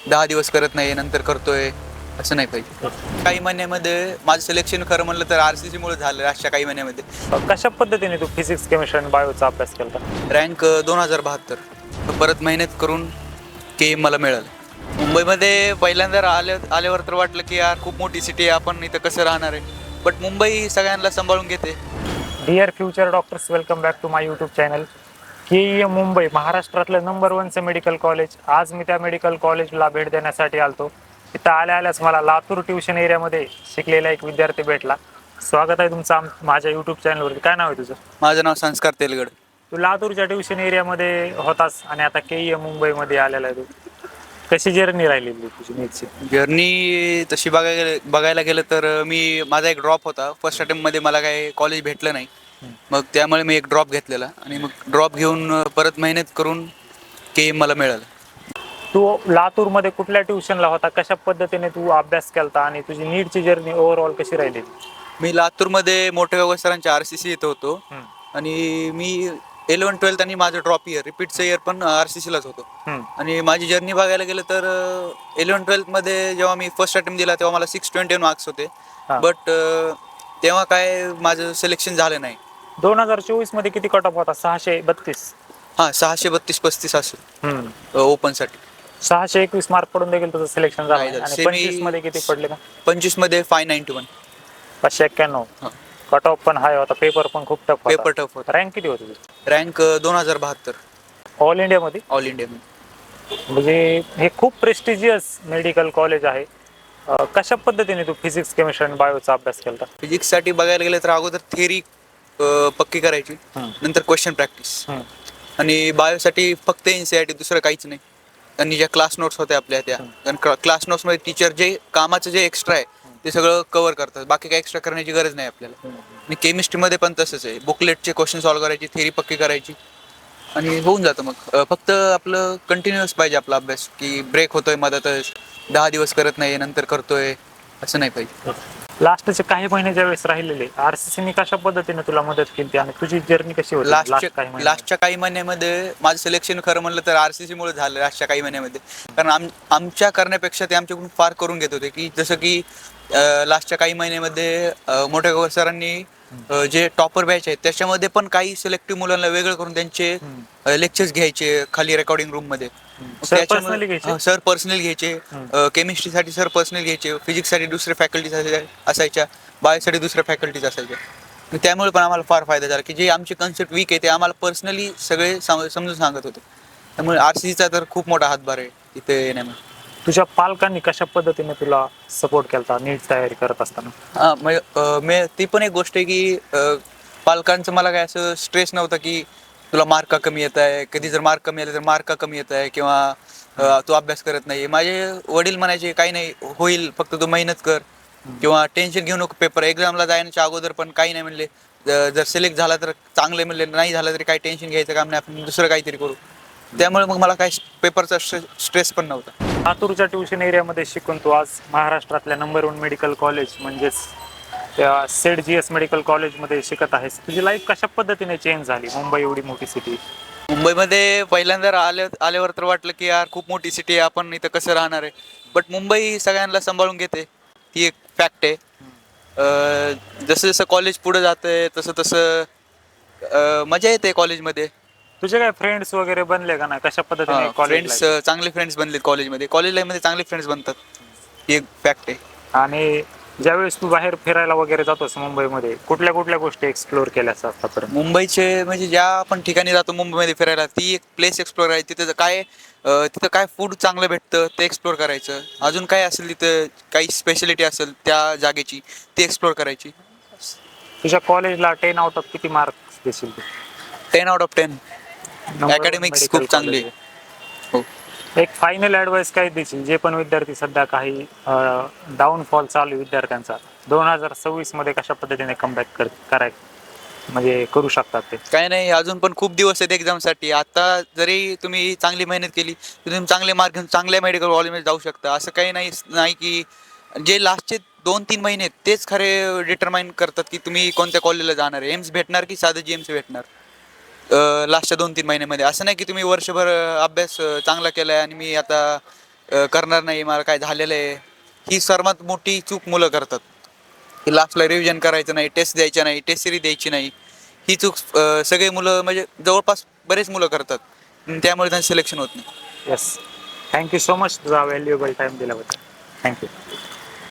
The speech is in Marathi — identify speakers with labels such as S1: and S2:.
S1: 10 दिवस करत नाही नंतर करतोय असं नाही पाहिजे. काही महिन्यामध्ये माझं सिलेक्शन खरं म्हणलं तर RCC मुळे झालं. आजच्या काही महिन्यामध्ये
S2: कशा पद्धतीने तू फिजिक्स केमिस्ट्री आणि बायोचा अभ्यास केला?
S1: रँक 2072. परत मेहनत करून KM मला मिळालं. मुंबईमध्ये पहिल्यांदा आल्यावर तर वाटलं की यार खूप मोठी सिटी आहे, आपण इथं कसं राहणार आहे. बट मुंबई सगळ्यांना सांभाळून घेते.
S2: Dear future doctors, welcome back to my YouTube channel. KEM Mumbai महाराष्ट्रातलं नंबर 1चं मेडिकल कॉलेज. आज मी त्या मेडिकल कॉलेजला भेट देण्यासाठी आलतो. तिथं आल्याच मला लातूर ट्युशन एरियामध्ये शिकलेला एक विद्यार्थी भेटला. स्वागत आहे तुमचं माझ्या यूट्यूब चॅनलवरती. काय नाव आहे तुझं?
S1: माझं नाव संस्कार तेलगड.
S2: तू लातूरच्या ट्युशन एरियामध्ये होतास आणि आता KEM मुंबईमध्ये आलेला आहे. तू कशी जर्नी राहिलेली तुझी नीटची?
S1: जर्नी तशी बघायला गेलं तर माझा एक ड्रॉप होता. फर्स्ट अटेम्प्टमध्ये मला काही कॉलेज भेटलं नाही. मग त्यामुळे मी एक ड्रॉप घेतलेला आणि मग ड्रॉप घेऊन परत मेहनत करून KM मला मिळालं.
S2: तू लातूरमध्ये कुठल्या ट्युशनला होता? कशा पद्धतीने तू अभ्यास केलता आणि तुझी नीटची जर्नी ओव्हरऑल कशी राहिली?
S1: मी लातूरमध्ये मोठे सरांच्या RCC येत होतो आणि मी 11-12 आणि माझं ड्रॉप इयर रिपीटचं इयर पण RCCलाच होतो. आणि माझी जर्नी बघायला गेलं तर 11-12 मध्ये जेव्हा मी फर्स्ट अटेम्प्ट दिला तेव्हा मला 621 मार्क्स होते. बट तेव्हा काय माझं सिलेक्शन झालं नाही.
S2: 2024 मध्ये किती कट ऑफ होता? 632.
S1: हां, 632-35 असेल ओपनसाठी.
S2: 621 मार्क पडून देखील तुझं सिलेक्शन झालं
S1: नाही
S2: नाही.
S1: झालं.
S2: आणि 25 मध्ये किती पडले का?
S1: 25 मध्ये 591.
S2: 591.
S1: हां.
S2: कट ऑफ पण हाय होता. पेपर पण खूप टफ होता.
S1: पेपर टफ होता.
S2: रँक किती होती तुझी?
S1: रँक 2072
S2: ऑल इंडियामध्ये?
S1: ऑल इंडियामध्ये.
S2: म्हणजे हे खूप प्रेस्टिजियस मेडिकल कॉलेज आहे. कशा पद्धतीने तू फिजिक्स केमिस्ट्री आणि बायोचा अभ्यास केला?
S1: फिजिक्ससाठी बघायला गेलं तर अगोदर थिअरी पक्की करायची, नंतर क्वेश्चन प्रॅक्टिस. आणि बायोसाठी फक्त NCERT, दुसरं काहीच नाही. आणि ज्या क्लास नोट्स होत्या आपल्या त्या, कारण क्लास नोट्समध्ये टीचर जे कामाचं जे एक्स्ट्रा आहे ते सगळं कव्हर करतात. बाकी काही एक्स्ट्रा करण्याची गरज नाही आपल्याला. आणि केमिस्ट्रीमध्ये पण तसंच आहे. बुकलेटचे क्वेश्चन सॉल्व्ह करायची, थिअरी पक्की करायची आणि होऊन जातं. मग फक्त आपलं कंटिन्युअस पाहिजे आपला अभ्यास, की ब्रेक होतोय मधातच, 10 दिवस करत नाही नंतर करतोय असं नाही पाहिजे.
S2: लास्टचे काही महिन्याच्या वेळेस राहिलेले RCCने कशा पद्धतीने तुला मदत केली आणि तुझी जर्नी कशी होती?
S1: लास्टच्या काही महिन्यामध्ये माझं सिलेक्शन खरं म्हणलं तर RCC मुळे झालं. लास्टच्या काही महिन्यामध्ये, कारण आमच्या करण्यापेक्षा ते आमच्याकडून फार करून घेत होते. की जसं की लास्टच्या काही महिन्यामध्ये मोठ्या सरांनी जे टॉपर बॅच आहेत त्याच्यामध्ये पण काही सिलेक्टिव्ह मुलांना वेगळं करून त्यांचे लेक्चर्स घ्यायचे खाली रेकॉर्डिंग रूममध्ये. सर पर्सनल घ्यायचे. केमिस्ट्रीसाठी सर पर्सनल घ्यायचे, फिजिक्ससाठी दुसरे फॅकल्टीज असायच्या, बायोसाठी दुसऱ्या फॅकल्टीज असायच्या. त्यामुळे पण आम्हाला फार फायदा झाला, की जे आमचे कन्सेप्ट वीक आहे ते आम्हाला पर्सनली सगळे समजून सांगत होते. त्यामुळे RCCचा तर खूप मोठा हातभार आहे इथे येण्यामध्ये.
S2: तुझ्या पालकांनी कशा पद्धतीने तुला सपोर्ट केला नीट तयारी करत असताना?
S1: हां, ती पण एक गोष्ट आहे की पालकांचं मला काय असं स्ट्रेस नव्हता की तुला मार्क कमी येत आहे, कधी जर मार्क कमी आले तर मार्क कमी येत आहे किंवा तू अभ्यास करत नाही. माझे वडील म्हणायचे काही नाही होईल, फक्त तू मेहनत कर किंवा टेन्शन घेऊ नको. पेपर एक्झामला जाण्याच्या अगोदर पण काही नाही म्हणले, जर सिलेक्ट झाला तर चांगले म्हणले, नाही झालं तरी काही टेन्शन घ्यायचं काम नाही, आपण दुसरं काहीतरी करू. त्यामुळे मग मला काही पेपरचा स्ट्रेस पण नव्हता.
S2: लातूरच्या ट्युशन एरियामध्ये शिकून तू आज महाराष्ट्रातल्या नंबर 1 मेडिकल कॉलेज म्हणजेच त्या सेट GS मेडिकल कॉलेजमध्ये शिकत आहेस. तुझी लाईफ कशा पद्धतीने चेंज झाली? मुंबई एवढी मोठी सिटी.
S1: मुंबईमध्ये पहिल्यांदा आल्यावर तर वाटलं की यार खूप मोठी सिटी आहे, आपण इथं कसं राहणार आहे. बट मुंबई सगळ्यांना सांभाळून घेते, ती एक फॅक्ट आहे. जसं जसं कॉलेज पुढे जातंय तसं तसं मजा येते कॉलेजमध्ये.
S2: तुझे काय फ्रेंड्स वगैरे बनले का नाही? कशा पद्धतीने कॉलेज?
S1: फ्रेंड्स, चांगले फ्रेंड्स बनलेत कॉलेजमध्ये. कॉलेज लाईफमध्ये चांगले फ्रेंड्स बनतात, ही एक फॅक्ट आहे.
S2: आणि ज्यावेळेस तू बाहेर फिरायला वगैरे जातोस मुंबईमध्ये, कुठल्या कुठल्या गोष्टी एक्सप्लोर केल्यास आतापर्यंत?
S1: मुंबईचे म्हणजे ज्या आपण ठिकाणी जातो मुंबईमध्ये फिरायला, ती एक प्लेस एक्सप्लोर करायची. तिथं काय फूड चांगलं भेटतं ते एक्सप्लोर करायचं. अजून काय असेल तिथं काही स्पेशालिटी असेल त्या जागेची ती एक्सप्लोर करायची.
S2: तुझ्या कॉलेजला 10 आउट ऑफ किती मार्क्स देशील तू?
S1: 10 आउट ऑफ 10. अकॅडमिक्स खूप चांगली. हो.
S2: एक फायनल ॲडवाइस काय देशील जे पण विद्यार्थी सध्या काही डाऊनफॉल चालू विद्यार्थ्यांचा 2026 मध्ये कशा पद्धतीने कमबॅक म्हणजे करू शकतात ते?
S1: काय नाही, अजून पण खूप दिवस आहेत एक्झामसाठी. आता जरी तुम्ही चांगली मेहनत केली तर तुम्ही चांगले मार्क घेऊन चांगल्या मेडिकल कॉलेजमध्ये जाऊ शकता. असं काही नाही की जे लास्टचे 2-3 महिने आहेत तेच खरे डिटरमाइन करतात की तुम्ही कोणत्या कॉलेजला जाणार आहे. एम्स भेटणार की साधं GMC भेटणार लास्टच्या 2-3 महिन्यामध्ये. असं नाही की तुम्ही वर्षभर अभ्यास चांगला केला आहे आणि मी आता करणार नाही, मला काय झालेलं आहे, ही सर्वात मोठी चूक मुलं करतात. की लास्टला रिव्हिजन करायचं नाही, टेस्ट द्यायच्या नाही, टेस्ट सिरीज द्यायची नाही. ही चूक सगळे मुलं म्हणजे जवळपास बरेच मुलं करतात. त्यामुळे त्यांचं सिलेक्शन होत नाही.
S2: येस, थँक्यू सो मच तुझा व्हॅल्युएबल टाइम दिल्याबद्दल. थँक्यू.